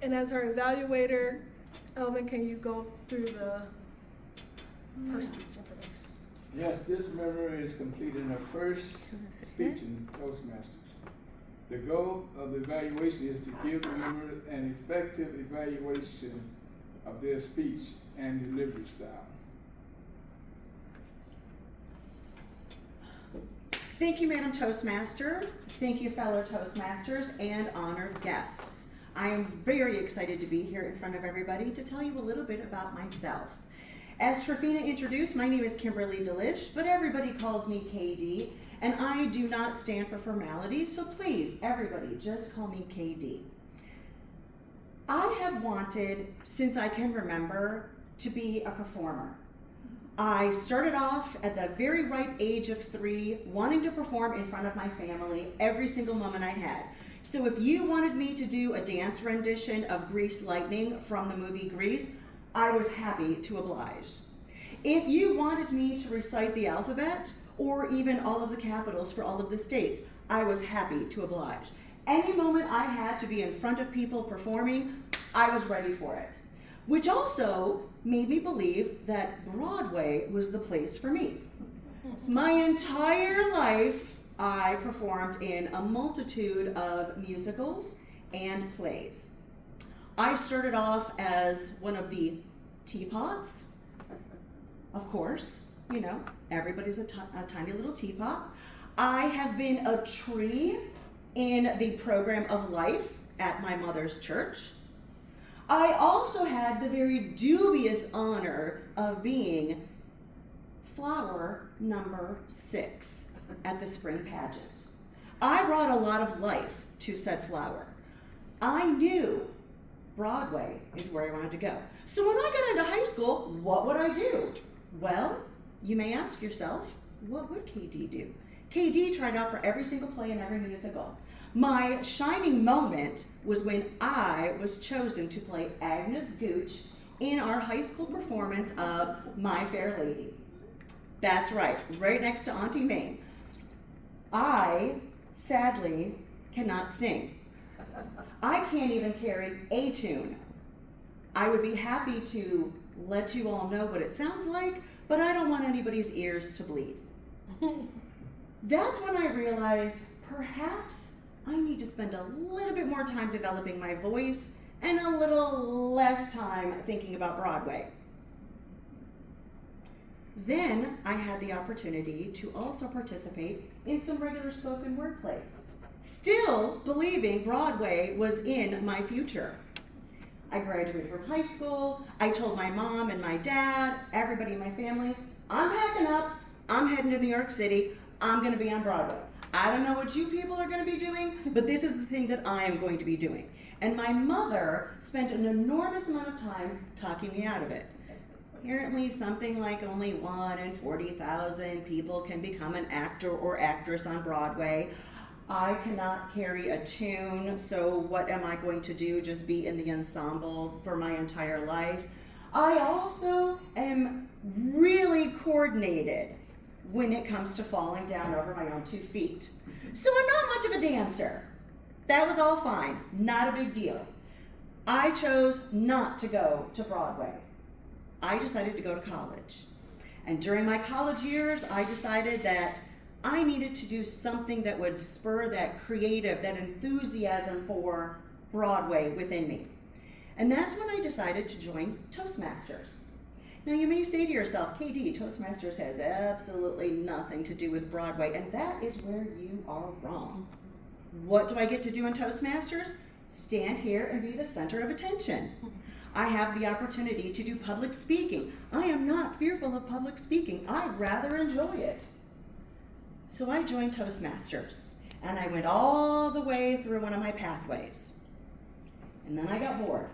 And as our evaluator, Elvin, can you go through the first speech information? Yes, this member is completing her first speech in Toastmasters. The goal of the evaluation is to give the member an effective evaluation of their speech and delivery style. Thank you, Madam Toastmaster. Thank you, fellow Toastmasters and honored guests. I am very excited to be here in front of everybody to tell you a little bit about myself. As Trefina introduced, my name is Kimberly Delish, but everybody calls me KD, and I do not stand for formality, so please, everybody, just call me KD. I have wanted, since I can remember, to be a performer. I started off at the very ripe age of 3, wanting to perform in front of my family every single moment I had. So if you wanted me to do a dance rendition of Grease Lightning from the movie Grease, I was happy to oblige. If you wanted me to recite the alphabet, or even all of the capitals for all of the states, I was happy to oblige. Any moment I had to be in front of people performing, I was ready for it. Which also made me believe that Broadway was the place for me. My entire life, I performed in a multitude of musicals and plays. I started off as one of the teapots, of course, you know, everybody's a tiny little teapot. I have been a tree in the program of life at my mother's church. I also had the very dubious honor of being flower number 6 at the spring pageant. I brought a lot of life to said flower. I knew Broadway is where I wanted to go. So when I got into high school, what would I do? Well, you may ask yourself, what would KD do? KD tried out for every single play and every musical. My shining moment was when I was chosen to play Agnes Gooch in our high school performance of My Fair Lady. That's right next to Auntie Mame. I, sadly, cannot sing. I can't even carry a tune. I would be happy to let you all know what it sounds like, but I don't want anybody's ears to bleed. That's when I realized perhaps I need to spend a little bit more time developing my voice and a little less time thinking about Broadway. Then I had the opportunity to also participate in some regular spoken word plays, still believing Broadway was in my future. I graduated from high school. I told my mom and my dad, everybody in my family, I'm packing up, I'm heading to New York City, I'm gonna be on Broadway. I don't know what you people are gonna be doing, but this is the thing that I am going to be doing. And my mother spent an enormous amount of time talking me out of it. Apparently something like only 1 in 40,000 people can become an actor or actress on Broadway. I cannot carry a tune, so what am I going to do? Just be in the ensemble for my entire life? I also am really coordinated when it comes to falling down over my own 2 feet. So I'm not much of a dancer. That was all fine, not a big deal. I chose not to go to Broadway. I decided to go to college. And during my college years, I decided that I needed to do something that would spur that creative, that enthusiasm for Broadway within me. And that's when I decided to join Toastmasters. Now you may say to yourself, KD, Toastmasters has absolutely nothing to do with Broadway, and that is where you are wrong. What do I get to do in Toastmasters? Stand here and be the center of attention. I have the opportunity to do public speaking. I am not fearful of public speaking. I rather enjoy it. So I joined Toastmasters, and I went all the way through one of my pathways. And then I got bored.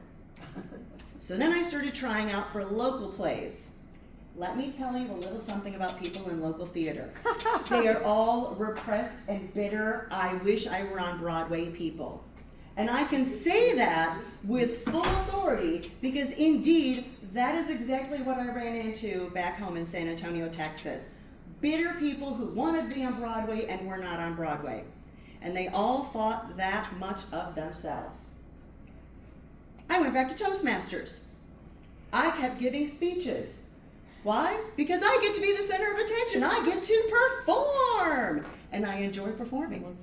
So then I started trying out for local plays. Let me tell you a little something about people in local theater. They are all repressed and bitter, I wish I were on Broadway people. And I can say that with full authority because indeed, that is exactly what I ran into back home in San Antonio, Texas. Bitter people who wanted to be on Broadway and were not on Broadway. And they all thought that much of themselves. I went back to Toastmasters. I kept giving speeches. Why? Because I get to be the center of attention. I get to perform. And I enjoy performing.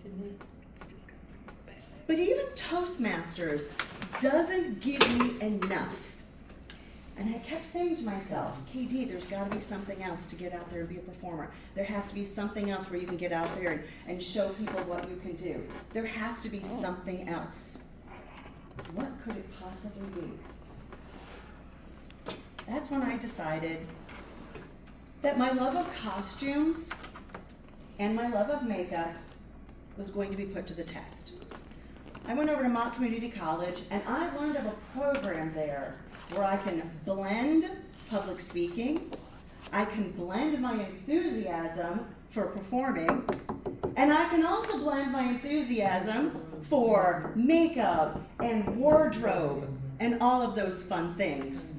But even Toastmasters doesn't give me enough. And I kept saying to myself, KD, there's got to be something else to get out there and be a performer. There has to be something else where you can get out there and show people what you can do. There has to be something else. What could it possibly be? That's when I decided that my love of costumes and my love of makeup was going to be put to the test. I went over to Mott Community College and I learned of a program there where I can blend public speaking, I can blend my enthusiasm for performing, and I can also blend my enthusiasm for makeup and wardrobe and all of those fun things.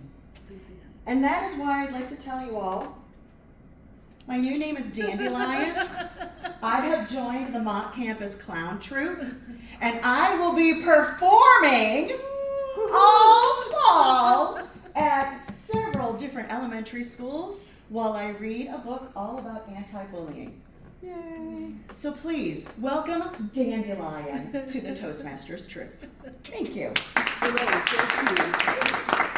And that is why I'd like to tell you all, my new name is Dandelion. I have joined the Mott Campus Clown Troupe, and I will be performing all fall at several different elementary schools while I read a book all about anti-bullying. Yay. So please, welcome Dandelion to the Toastmasters troupe. Thank you. Hello, thank you.